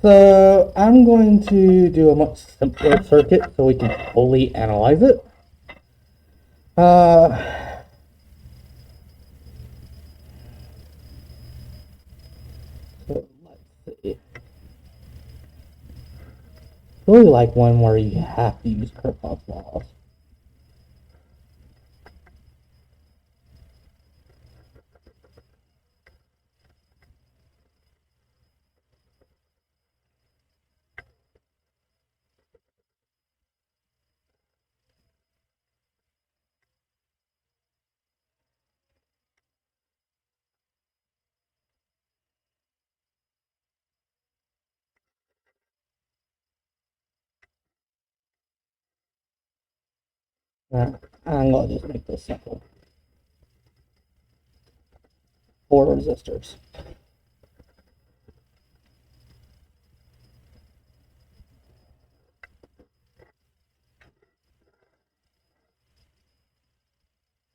So I'm going to do a much simpler circuit so we can fully analyze it. So let's see. Really like one where you have to use Kirchhoff's laws. I'm going to just make this simple. 4 resistors.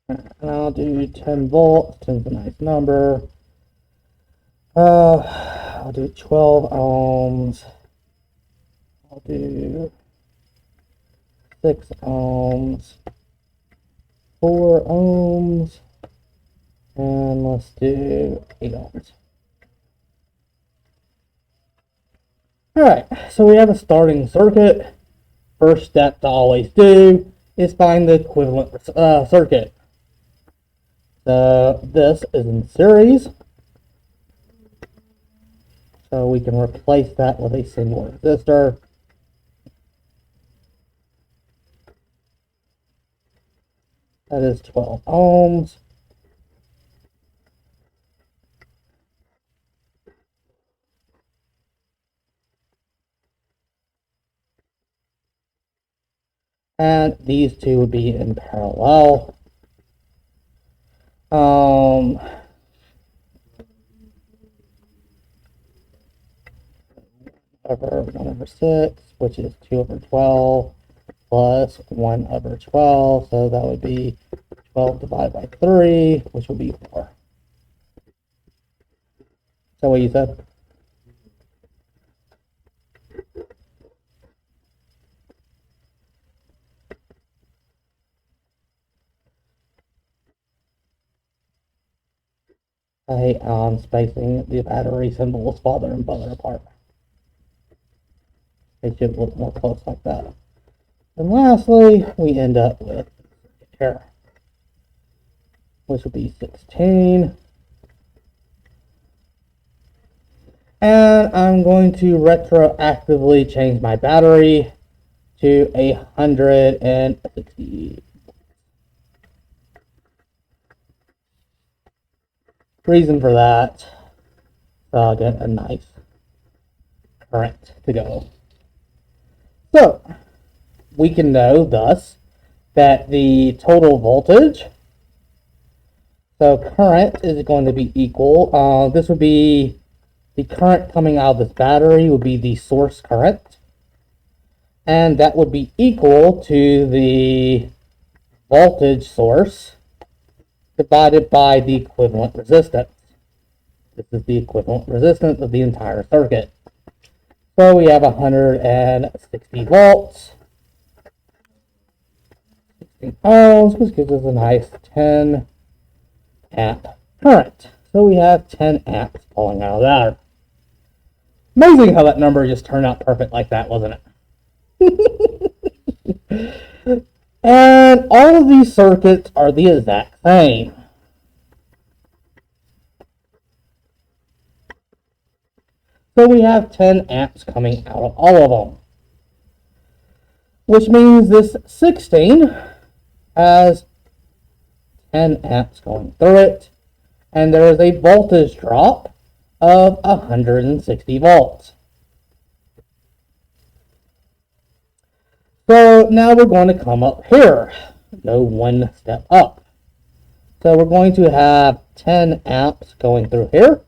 And I'll do 10 volts. 10's a nice number. I'll do 12 ohms. I'll do 6 ohms. 4 ohms. And let's do 8 ohms. Alright, so we have a starting circuit. First step to always do is find the equivalent circuit. So this is in series. So we can replace that with a single resistor. That is 12 ohms. And these two would be in parallel. Over 1 over 6, which is 2 over 12, plus 1 over 12, so that would be 12 divided by 3, which would be 4. Is that what you said? I hate spacing the battery symbols father and mother apart. They should look more close like that. And lastly, we end up with here, which would be 16. And I'm going to retroactively change my battery to 160. Reason for that, so I'll get a nice current to go. So we can know thus that the total voltage, so current is going to be equal. This would be the current coming out of this battery would be the source current, and that would be equal to the voltage source divided by the equivalent resistance. This is the equivalent resistance of the entire circuit. So we have 160 volts, 16 ohms, which gives us a nice 10 amp current. So we have 10 amps falling out of that. Amazing how that number just turned out perfect like that, wasn't it? And all of these circuits are the exact same. So we have 10 amps coming out of all of them. Which means this 16 has 10 amps going through it. And there is a voltage drop of 160 volts. So now we're going to come up here, go one step up. So we're going to have 10 amps going through here,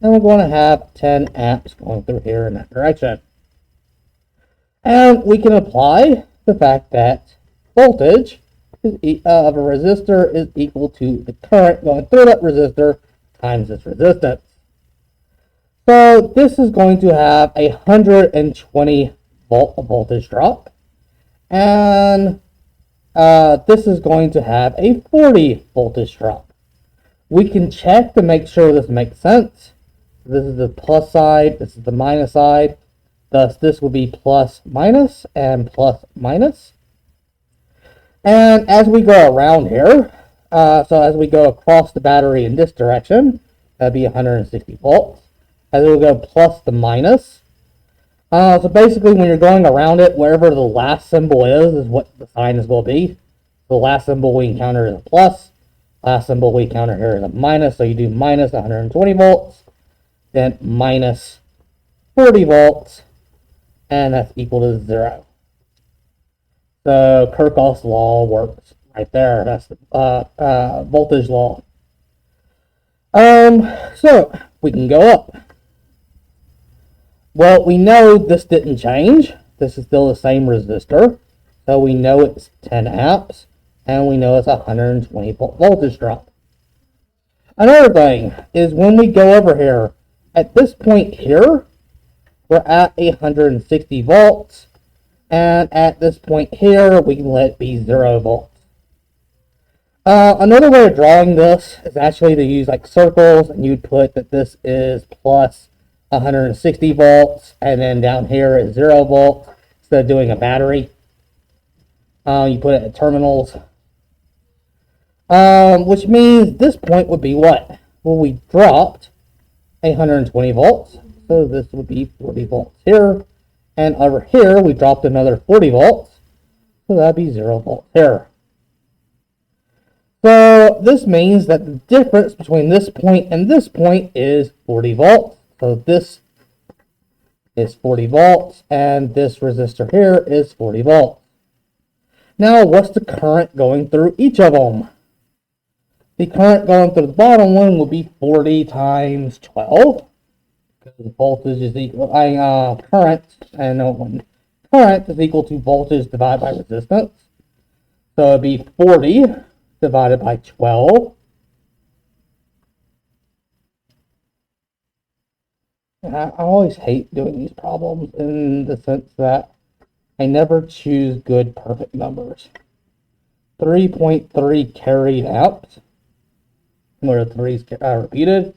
and we're going to have 10 amps going through here in that direction. And we can apply the fact that voltage of a resistor is equal to the current going through that resistor times its resistance. So this is going to have a 120 volt voltage drop, and this is going to have a 40 voltage drop. We can check to make sure this makes sense. This is the plus side, this is the minus side. Thus, this will be plus minus and plus minus. And as we go around here, so as we go across the battery in this direction, that'd be 160 volts. As we go plus the minus. So basically, when you're going around it, wherever the last symbol is what the sign is going to be. The last symbol we encounter is a plus. Last symbol we encounter here is a minus. So you do minus 120 volts, then minus 40 volts, and that's equal to 0. So Kirchhoff's law works right there. That's the voltage law. So we can go up. Well, we know this didn't change. This is still the same resistor. So we know it's 10 amps. And we know it's a 120 volt voltage drop. Another thing is when we go over here, at this point here, we're at 160 volts. And at this point here, we can let it be 0 volts. Another way of drawing this is actually to use like circles, and you'd put that this is plus 160 volts, and then down here is 0 volts. Instead of doing a battery, you put it at terminals. Which means this point would be what? Well, we dropped 120 volts, so this would be 40 volts here. And over here, we dropped another 40 volts, so that'd be 0 volts here. So this means that the difference between this point and this point is 40 volts. So this is 40 volts, and this resistor here is 40 volts. Now, what's the current going through each of them? The current going through the bottom one will be 40 times 12. Because the voltage is equal, current is equal to voltage divided by resistance. So it'd be 40 divided by 12. And I always hate doing these problems in the sense that I never choose good perfect numbers. 3.3 carried amps, where the 3 is repeated.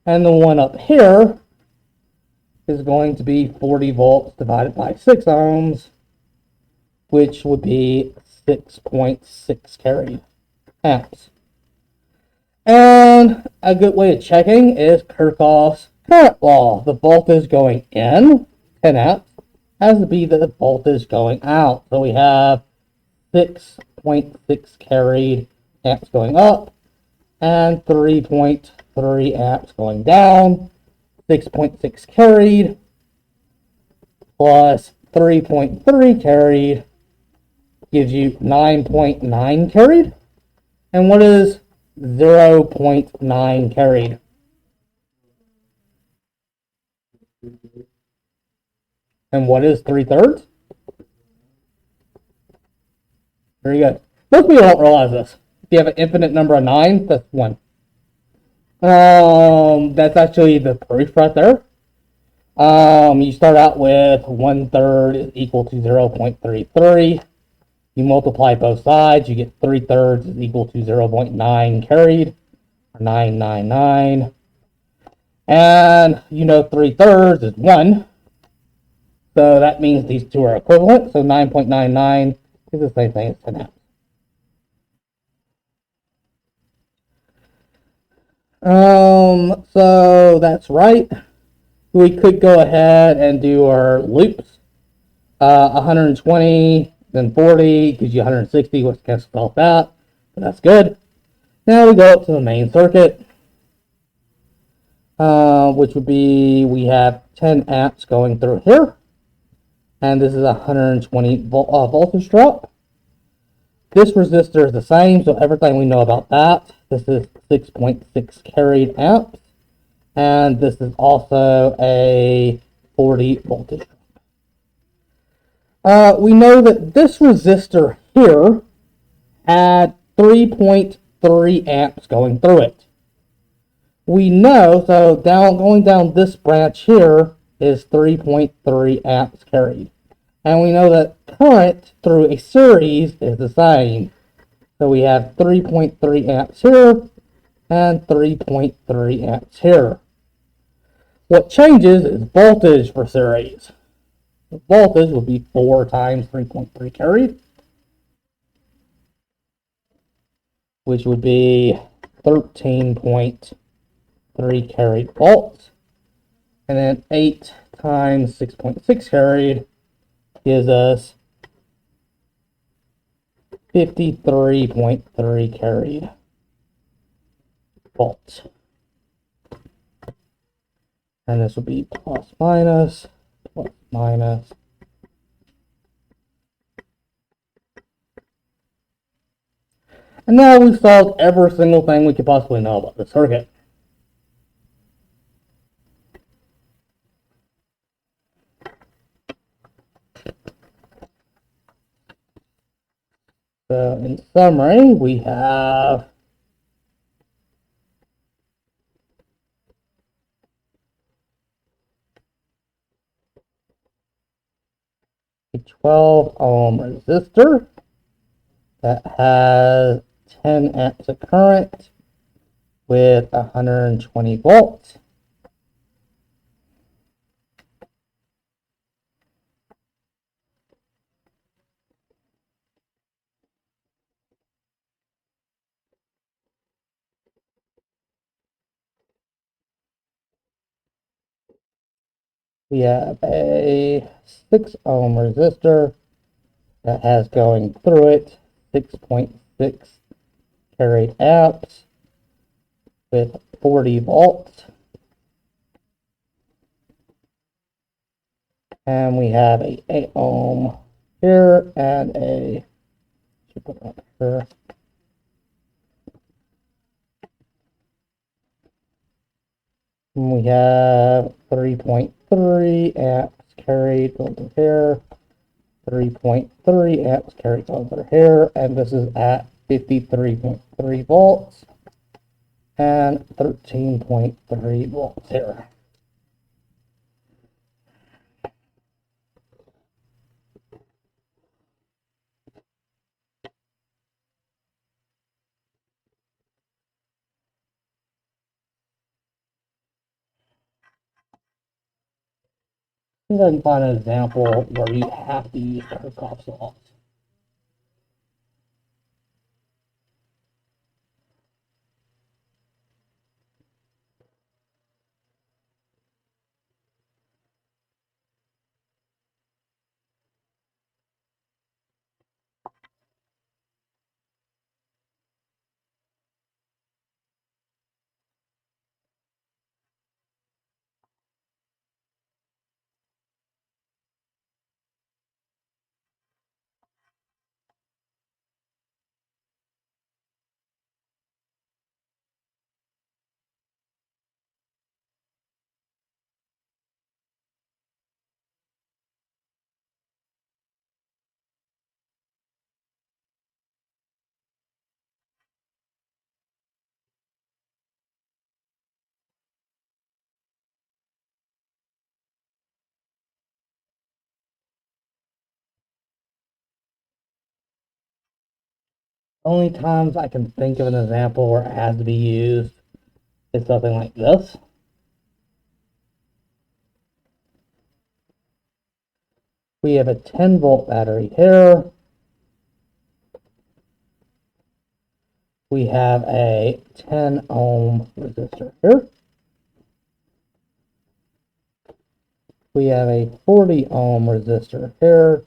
And the one up here is going to be 40 volts divided by 6 ohms, which would be 6.6 carried amps. And a good way of checking is Kirchhoff's current law. The voltage going in, 10 amps, has to be the voltage going out. So we have 6.6 carried amps going up and 3.3 amps going down. 6.6 carried plus 3.3 carried gives you 9.9 carried. And what is 0.9 carried? And what is 3/3? Very good. Most people don't realize this. If you have an infinite number of 9, that's 1. That's actually the proof right there. You start out with 1/3 is equal to 0.33. You multiply both sides, you get 3/3 is equal to 0.9 carried, or 999. And you know 3/3 is 1. So that means these two are equivalent. So 9.99 is the same thing as 10 amps. So that's right. We could go ahead and do our loops. 120, then 40, gives you 160, which cancels off that. But that's good. Now we go up to the main circuit, which would be, we have 10 amps going through here. And this is a 120 voltage drop. This resistor is the same, so everything we know about that. This is 6.6 carried amps. And this is also a 40 voltage drop. We know that this resistor here had 3.3 amps going through it. We know, so going down this branch here is 3.3 amps carried. And we know that current through a series is the same. So we have 3.3 amps here and 3.3 amps here. What changes is voltage for series. The voltage would be 4 times 3.3 carried, which would be 13.3 carried volts. And then 8 times 6.6 carried gives us 53.3 carried volts. And this will be plus minus, plus minus. And now we've solved every single thing we could possibly know about the circuit. So in summary, we have a 12 ohm resistor that has 10 amps of current with 120 volts. We have a 6 ohm resistor that has going through it 6.6 carried amps with 40 volts. And we have a 8 ohm here and a, put it up here. And we have 3.3 amps carried over here, 3.3 amps carried over here, and this is at 53.3 volts and 13.3 volts here. I think I can find an example where you have to use Kirchhoff's laws. Only times I can think of an example where it has to be used is something like this. We have a 10 volt battery here. We have a 10 ohm resistor here. We have a 40 ohm resistor here.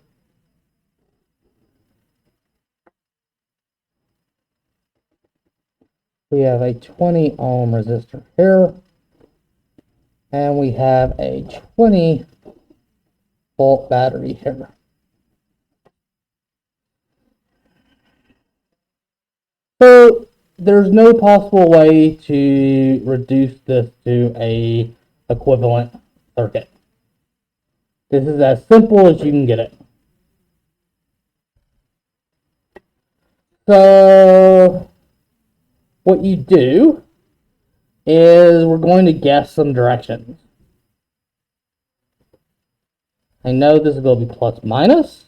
We have a 20 ohm resistor here. And we have a 20 volt battery here. So there's no possible way to reduce this to a equivalent circuit. This is as simple as you can get it. So what you do is we're going to guess some directions. I know this is going to be plus minus.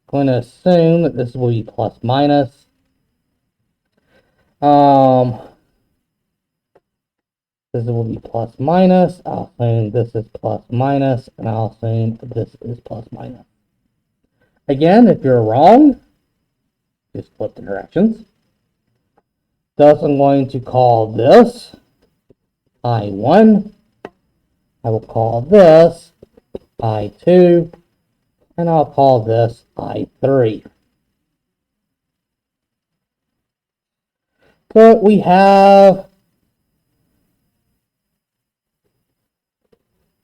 I'm going to assume that this will be plus minus. This will be plus minus. I'll assume this is plus minus, and I'll assume this is plus minus. Again, if you're wrong, just flip the directions. Thus, I'm going to call this I1. I will call this I2. And I'll call this I3. So we have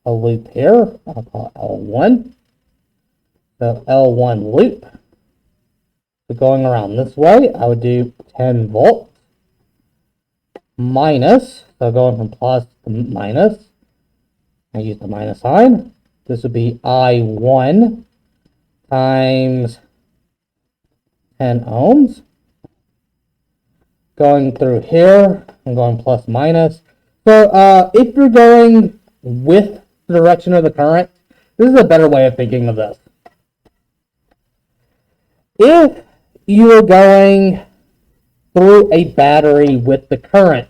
a loop here. I'll call L1. So L1 loop. So going around this way, I would do 10 volts minus. So going from plus to minus, I use the minus sign. This would be I1 times 10 ohms. Going through here, I'm going plus minus. So if you're going with the direction of the current, this is a better way of thinking of this. If you are going through a battery with the current,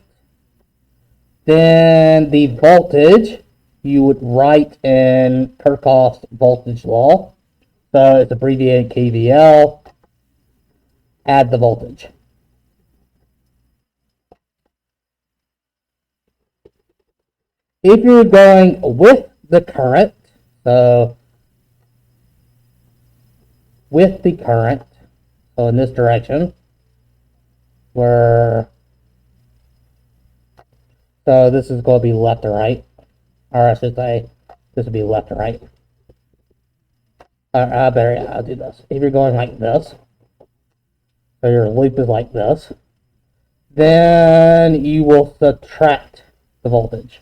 then the voltage you would write in Kirchhoff's voltage law. So it's abbreviated KVL. Add the voltage. If you're going with the current, so with the current, so in this direction, so this is going to be left to right, or I should say, this would be left to right. I'll do this. If you're going like this, so your loop is like this, then you will subtract the voltage.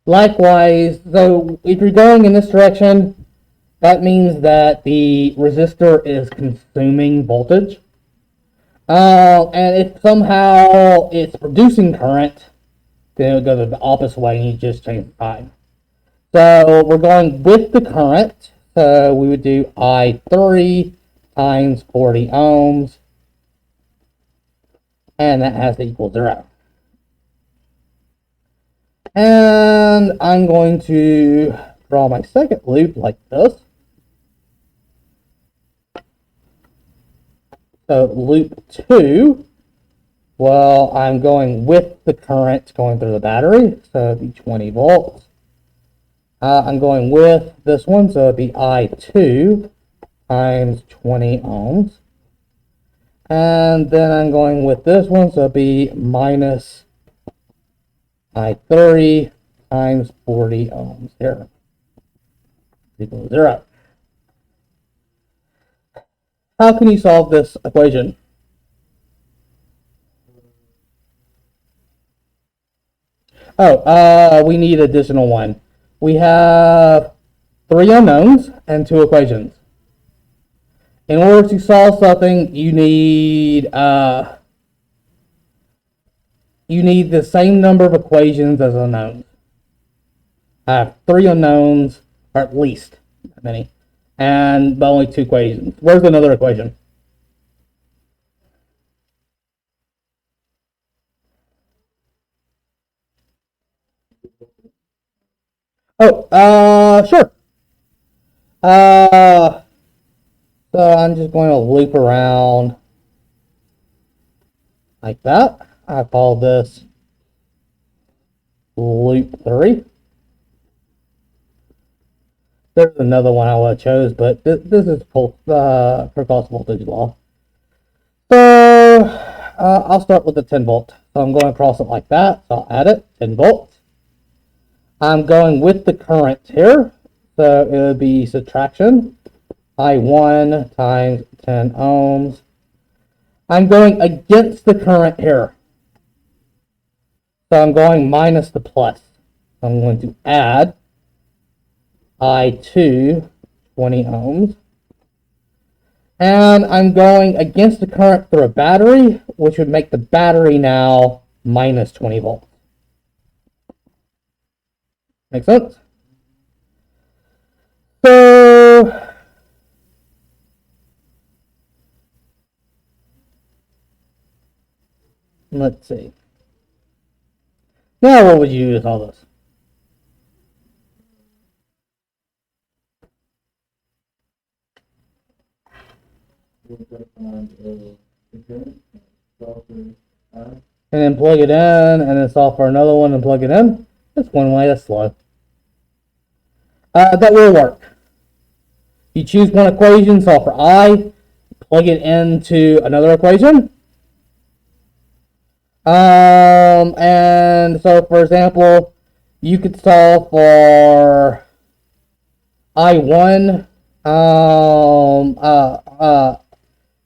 Likewise, so if you're going in this direction, that means that the resistor is consuming voltage. And if somehow it's producing current, then it would go the opposite way and you just change the time. So we're going with the current. So we would do I3 times 40 ohms. And that has to equal 0. And I'm going to draw my second loop like this. So loop 2, well, I'm going with the current going through the battery, so it'd be 20 volts. I'm going with this one, so it'd be I2 times 20 ohms. And then I'm going with this one, so it'd be minus I3 times 40 ohms here. Equals 0. How can you solve this equation? We need additional one. We have 3 unknowns and 2 equations. In order to solve something, you need the same number of equations as unknowns. I have 3 unknowns, or at least that many, but only 2 equations. Where's another equation? Sure. So I'm just going to loop around like that. I call this loop 3. There's another one I would have chose, but this is Kirchhoff's voltage law. So I'll start with the 10 volt. So I'm going across it like that. So I'll add it, 10 volts. I'm going with the current here. So it would be subtraction. I1 times 10 ohms. I'm going against the current here. So I'm going minus the plus. I'm going to add I2, 20 ohms. And I'm going against the current through a battery, which would make the battery now minus 20 volts. Make sense? So let's see. Now what would you do with all this? And then plug it in, and then solve for another one and plug it in. That's one way, that's slow. That will work. You choose one equation, solve for I, plug it into another equation. And so, for example, you could solve for I1,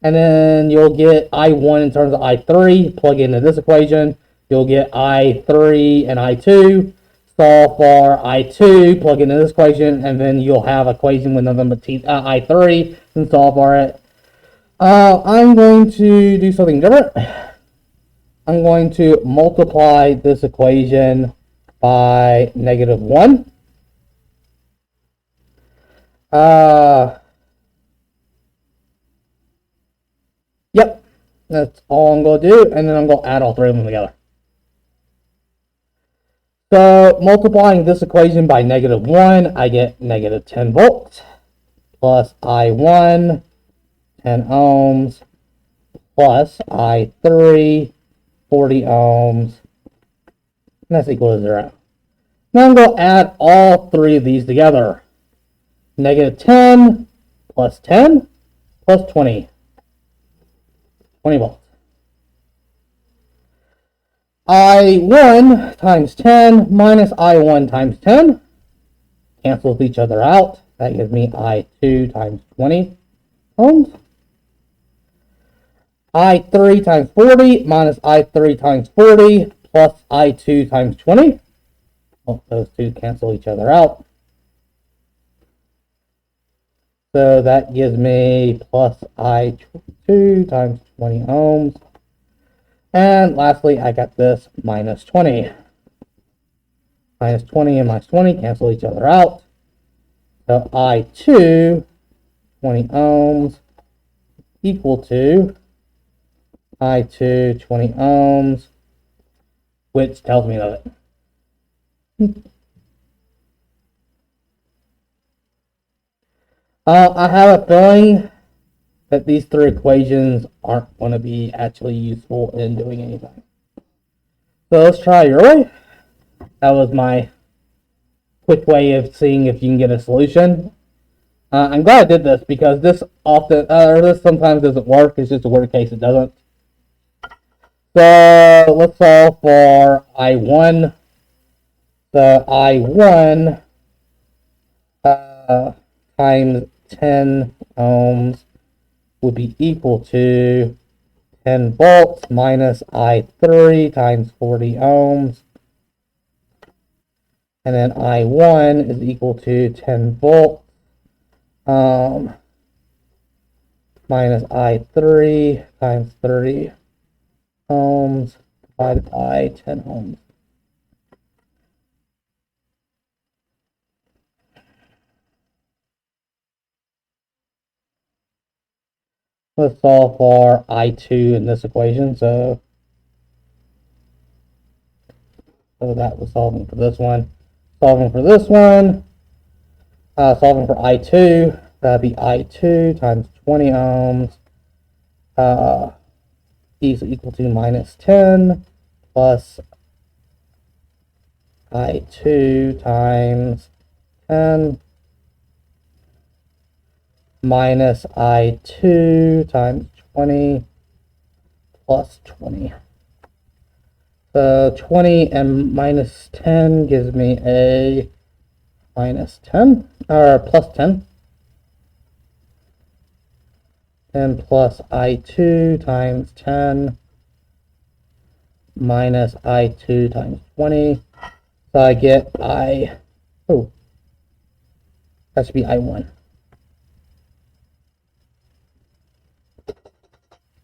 and then you'll get I1 in terms of I3, plug into this equation, you'll get I3 and I2, solve for I2, plug into this equation, and then you'll have equation with nothing but I3, and solve for it. I'm going to do something different. I'm going to multiply this equation by -1. Yep, that's all I'm going to do, and then I'm going to add all three of them together. So multiplying this equation by -1, I get -10 volts plus I1, 10 ohms, plus I3, 40 ohms, and that's equal to 0. Now I'm going to add all three of these together. -10 plus 10 plus 20. 20 volts. I1 times 10 minus I1 times 10 cancels each other out. That gives me I2 times 20 ohms. I3 times 40 minus I3 times 40 plus I2 times 20. Well, those two cancel each other out. So that gives me plus I2 times 20 ohms. And lastly, I got this minus 20. Minus 20 and minus 20 cancel each other out. So I2, 20 ohms, equal to I2, 20 ohms, which tells me that. I have a feeling that these three equations aren't going to be actually useful in doing anything. So let's try your way. That was my quick way of seeing if you can get a solution. I'm glad I did this because this often, or this sometimes doesn't work. It's just a weird case it doesn't. So let's solve for I1. So I1 times 10 ohms would be equal to 10 volts minus I3 times 40 ohms. And then I1 is equal to 10 volts minus I3 times 30 ohms divided by 10 ohms. Let's solve for I2 in this equation. So that was solving for this one. Solving for this one. Solving for I2. That'd be I2 times 20 ohms. Is equal to minus 10 plus I2 times 10 minus I2 times 20 plus 20. So 20 and minus 10 gives me a minus 10, or plus 10. And plus I2 times 10 minus I2 times 20. So I get that should be I1.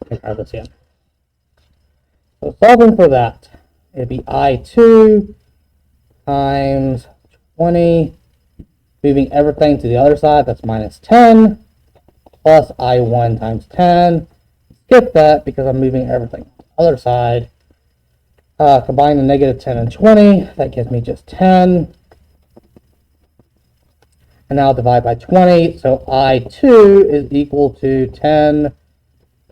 can try this again. So solving for that, it'd be I2 times 20, moving everything to the other side, that's minus 10, plus I1 times 10. Skip that because I'm moving everything to the other side. Combine the negative 10 and 20, that gives me just 10. And now divide by 20, so I2 is equal to 10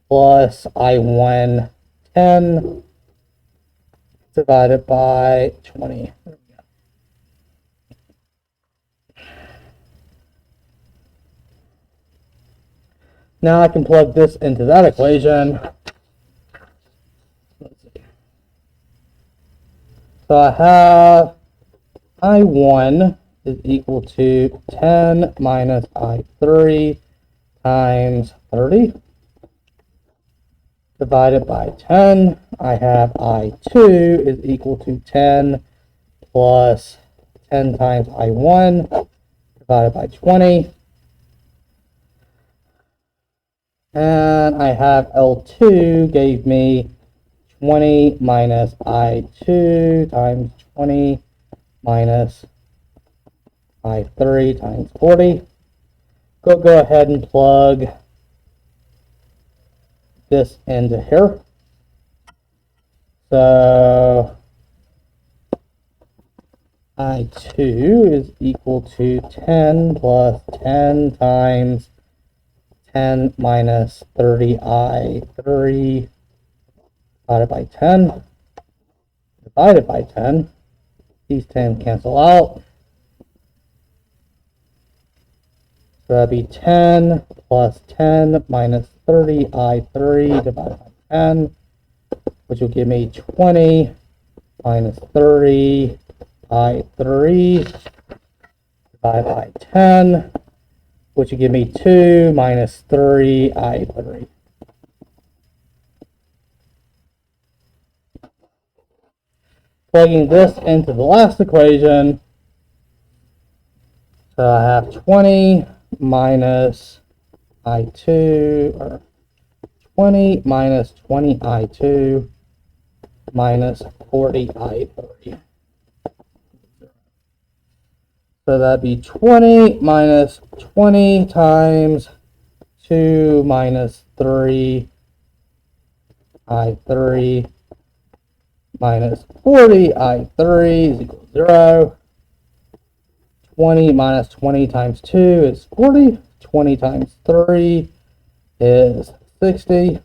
plus I1 10 divided by 20. Now I can plug this into that equation. Let's see. So I have I1 is equal to 10 minus I3 times 30 divided by 10. I have I2 is equal to 10 plus 10 times I1 divided by 20. And I have L2 gave me 20 minus I2 times 20 minus I3 times 40. Go ahead and plug this into here. So I2 is equal to 10 plus 10 times 10 minus 30I3 divided by 10 divided by 10. These 10 cancel out. So that'd be 10 plus 10 minus 30I3 divided by 10, which will give me 20 minus 30I3 divided by 10, which will give me 2 minus 3I3. Plugging this into the last equation, so I have 20 minus I2, or 20 minus 20I2 minus 40I3. So that'd be 20 minus 20 times 2 minus 3I3 minus 40I3 is equal to 0. 20 minus 20 times 2 is 40. 20 times 3 is 60.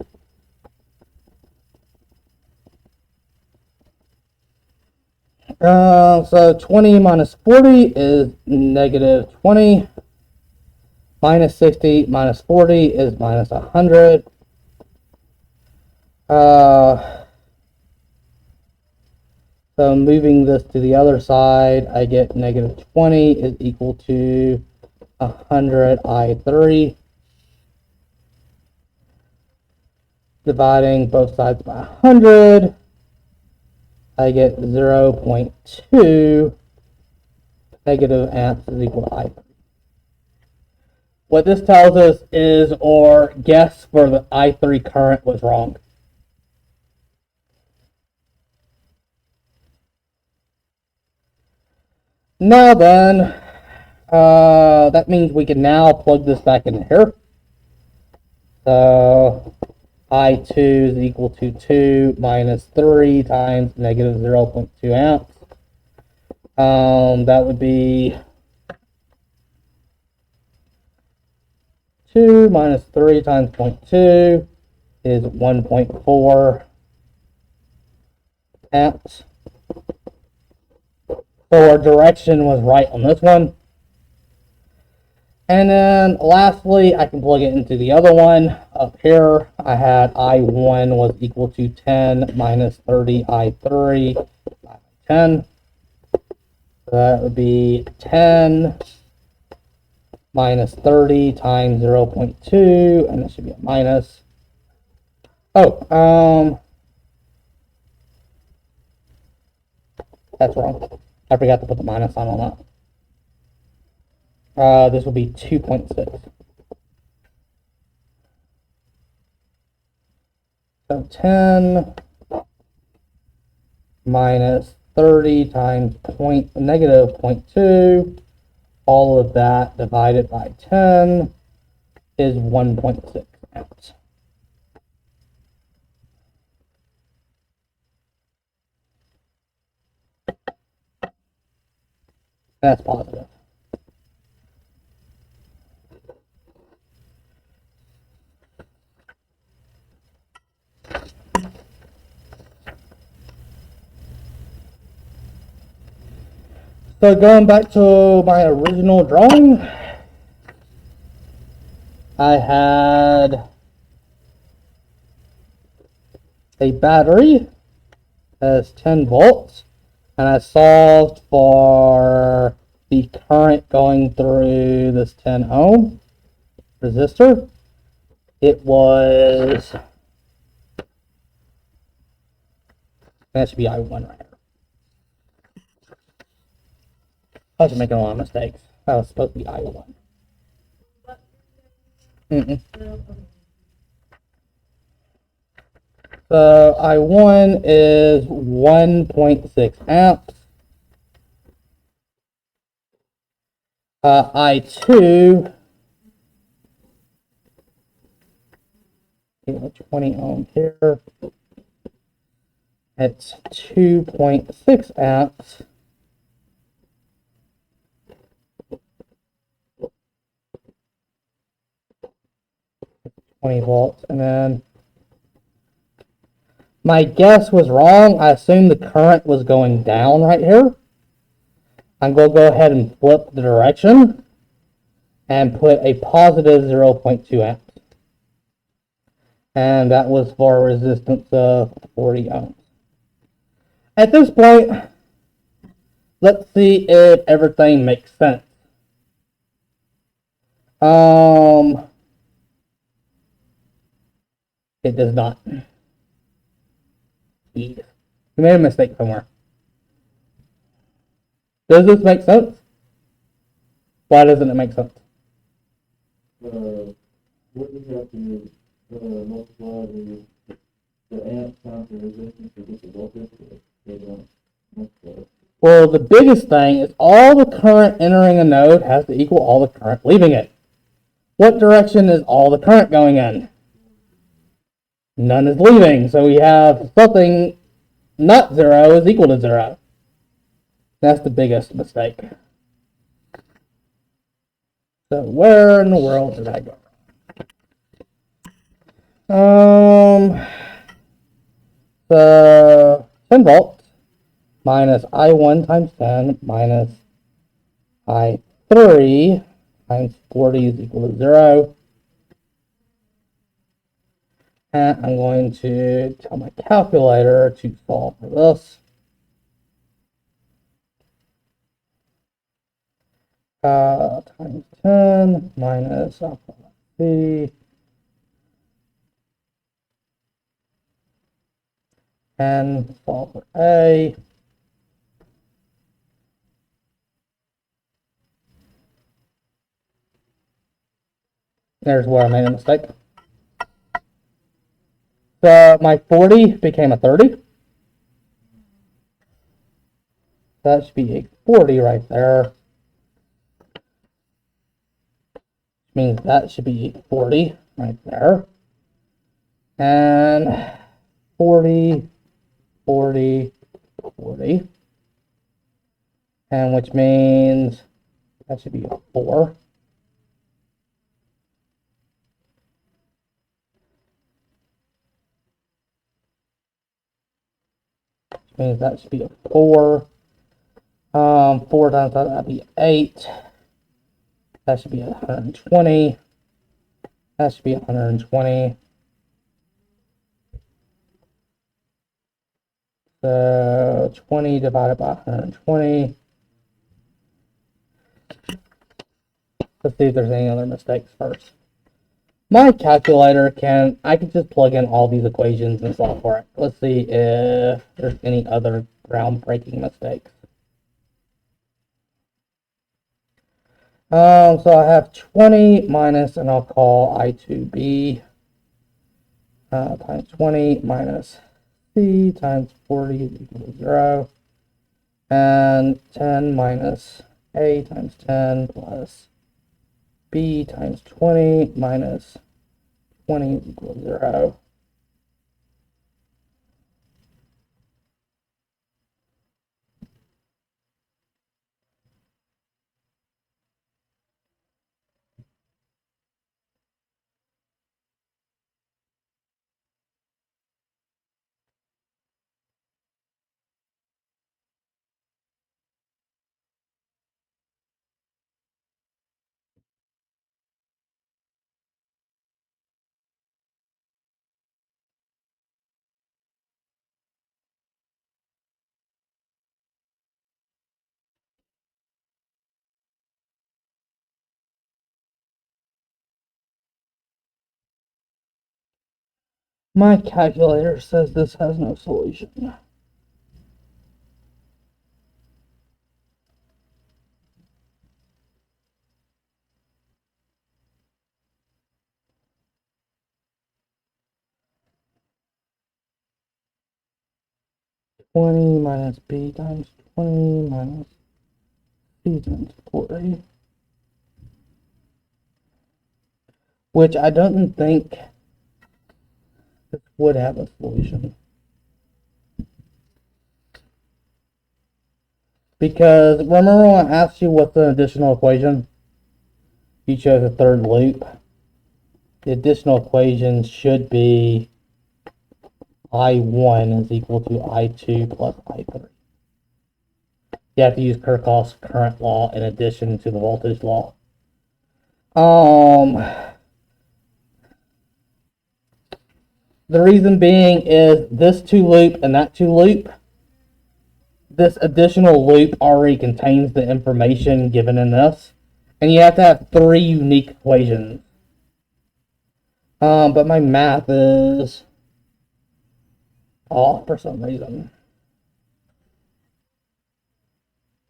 So 20 minus 40 is negative 20. Minus 60 minus 40 is minus 100. So moving this to the other side, I get negative 20 is equal to 100I3. Dividing both sides by 100, I get 0.2 negative amps is equal to I3. What this tells us is our guess for the I3 current was wrong. Now then, that means we can now plug this back in here. So I2 is equal to 2 minus 3 times negative 0.2 amps. That would be 2 minus 3 times 0.2 is 1.4 amps. So our direction was right on this one. And then lastly, I can plug it into the other one. Up here, I had I1 was equal to 10 minus 30I3 by 10. So that would be 10 minus 30 times 0.2, and this should be a minus. That's wrong. I forgot to put the minus sign on that. This will be 2.6. So 10 minus 30 times negative 0.2, all of that divided by 10 is 1.6 amps. That's positive. So going back to my original drawing, I had a battery as 10 volts, and I solved for the current going through this 10 ohm resistor. It was, that should be I1 right here. I was making a lot of mistakes. That was supposed to be I1. So I1 is 1.6 amps. I2, 20 ohm here. It's 2.6 amps. $20, and then my guess was wrong. I assumed the current was going down right here. I'm going to go ahead and flip the direction and put a positive 0.2 amps. And that was for a resistance of 40 ohms. At this point, let's see if everything makes sense. It does not. We made a mistake somewhere. Does this make sense? Why doesn't it make sense? What do you have to multiply the amp times the resistance to get the voltage? Well, the biggest thing is all the current entering a node has to equal all the current leaving it. What direction is all the current going in? None is leaving, so we have something not zero is equal to zero. That's the biggest mistake. So where in the world did I go? So 10 volts minus I1 times 10 minus I3 times 40 is equal to 0. And I'm going to tell my calculator to solve for this. Times 10 minus alpha C and solve for A. There's where I made a mistake. So my 40 became a 30. That should be a 40 right there. Which means that should be 40 right there. And 40, 40, 40. And which means that should be a 4. Which means that should be a 4. 4 times that, that'd be 8. That should be 120. That should be 120. So 20 divided by 120. Let's see if there's any other mistakes first. My calculator I can just plug in all these equations and solve for it. Let's see if there's any other groundbreaking mistakes. So I have 20 minus, and I'll call I2B. times 20 minus C times 40 is equal to 0. And 10 minus A times 10 plus B times 20 minus 20 is equal to 0. My calculator says this has no solution. Twenty minus B times 20 minus C times 40. Which I don't think this would have a solution. Because remember when I asked you what's an additional equation? You chose a third loop. The additional equation should be I1 is equal to I2 plus I3. You have to use Kirchhoff's current law in addition to the voltage law. The reason being is this 2 loop and that 2 loop, this additional loop already contains the information given in this. And you have to have 3 unique equations. But my math is off for some reason.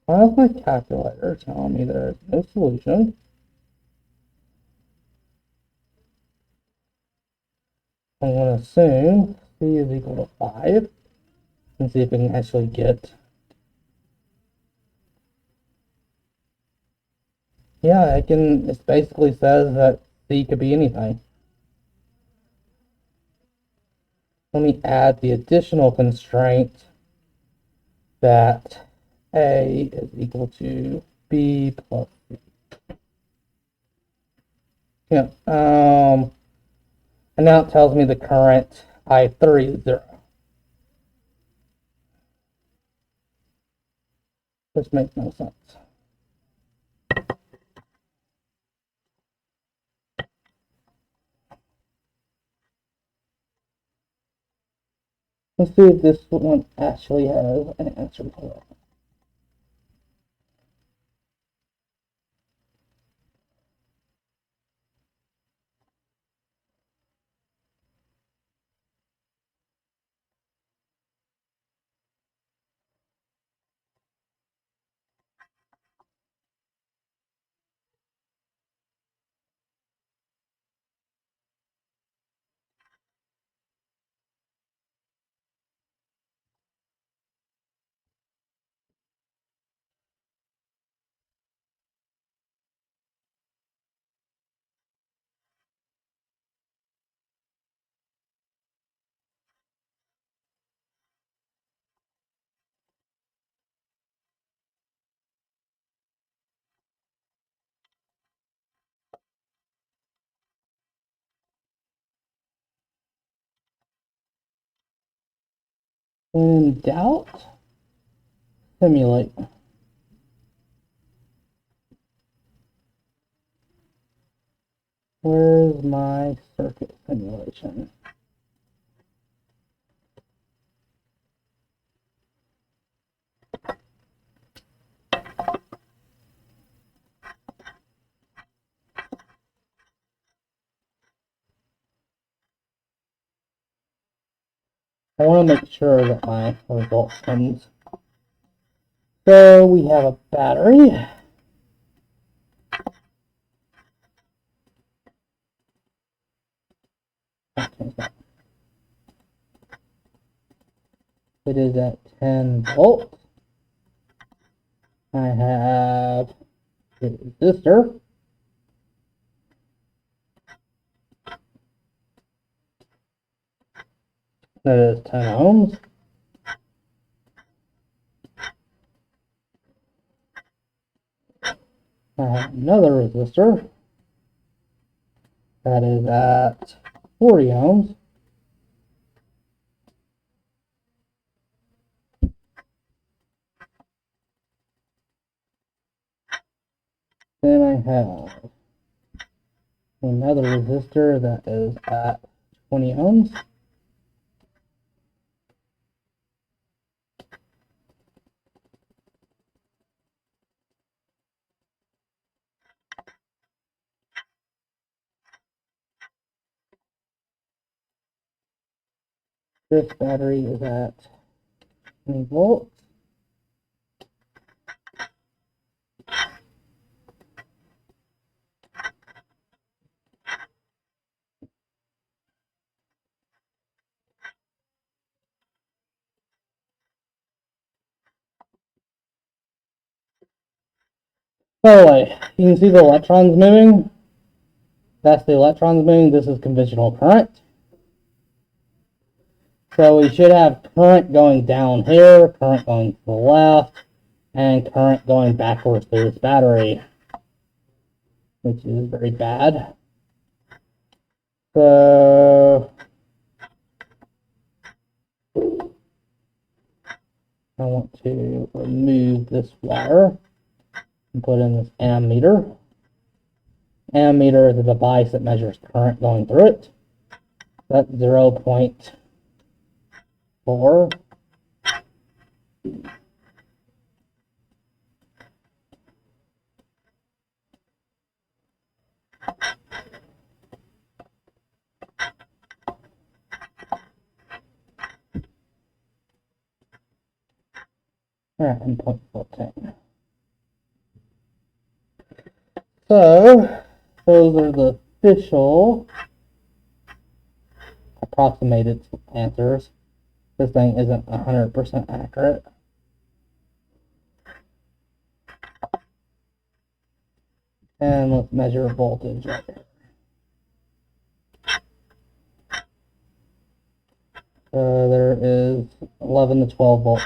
Why is my calculator telling me there's no solution? I'm going to assume C is equal to 5 and see if we can actually get. Yeah, it basically says that C could be anything. Let me add the additional constraint that A is equal to B plus C. Yeah, and now it tells me the current I3 is 0. This makes no sense. Let's see if this one actually has an answer to it. When in doubt, simulate. Where's my circuit simulation? I want to make sure that my result comes. So we have a battery. It is at 10 volts. I have a resistor. That is 10 ohms. I have another resistor. That is at 40 ohms. Then I have another resistor that is at 20 ohms. This battery is at 20 volts. By the way, you can see the electrons moving. That's the electrons moving. This is conventional current. So we should have current going down here, current going to the left, and current going backwards through this battery, which is very bad. So I want to remove this wire and put in this ammeter. Ammeter is a device that measures current going through it. That's 0.4. And 0.14. So those are the official approximated answers. This thing isn't 100% accurate. And let's measure voltage right here. There is 11 to 12 volts.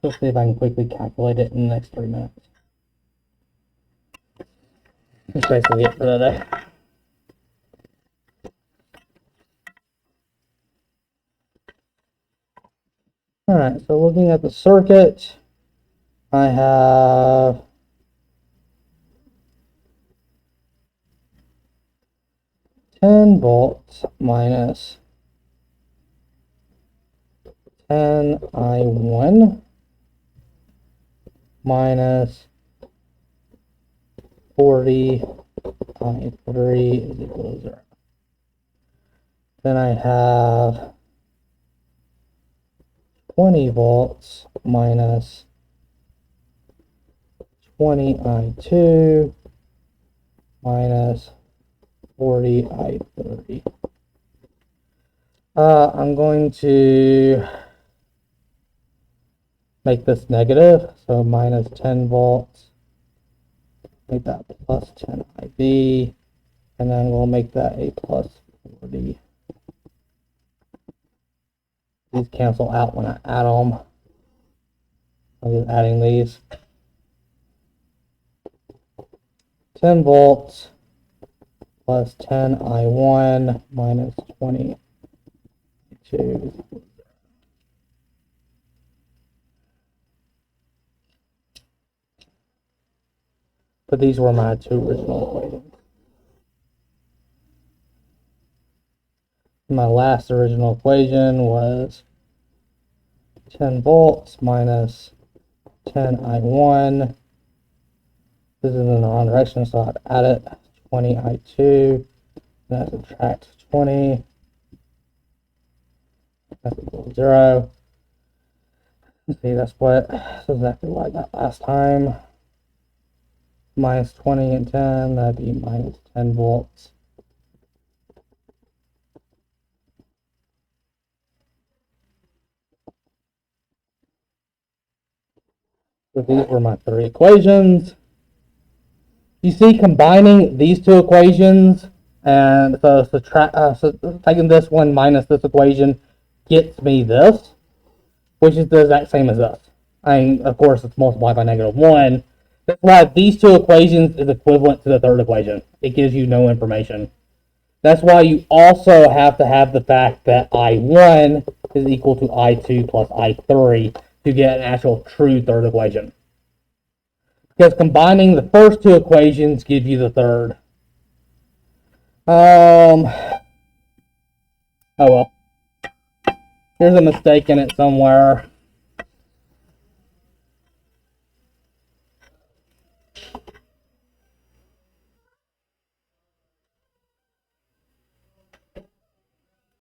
Let's see if I can quickly calculate it in the next 3 minutes. That's basically it for today. Alright, so looking at the circuit, I have $10 minus 10I1 minus 40I3 is equal to 0. Then I have 20 volts minus 20I2 minus 40I3. I'm going to make this negative, so minus 10 volts, make that plus 10 IV, and then we'll make that a plus 40. These cancel out when I add them. I'm just adding these. 10 volts plus 10 I1 minus 20 I2. But these were my two original equations. My last original equation was 10 volts minus 10 I1. This is in the wrong direction, so I'd add it. 20 I2. Then I subtract 20. That's equal to 0. See, that's exactly what I got last time. Minus 20 and 10, that'd be minus 10 volts. So these were my three equations. You see, combining these two equations, and so taking this one minus this equation gets me this, which is the exact same as this. And of course, it's multiplied by -1. That's why these two equations is equivalent to the third equation. It gives you no information. That's why you also have to have the fact that I1 is equal to I2 plus I3 to get an actual true third equation. Because combining the first two equations gives you the third. Oh well. There's a mistake in it somewhere.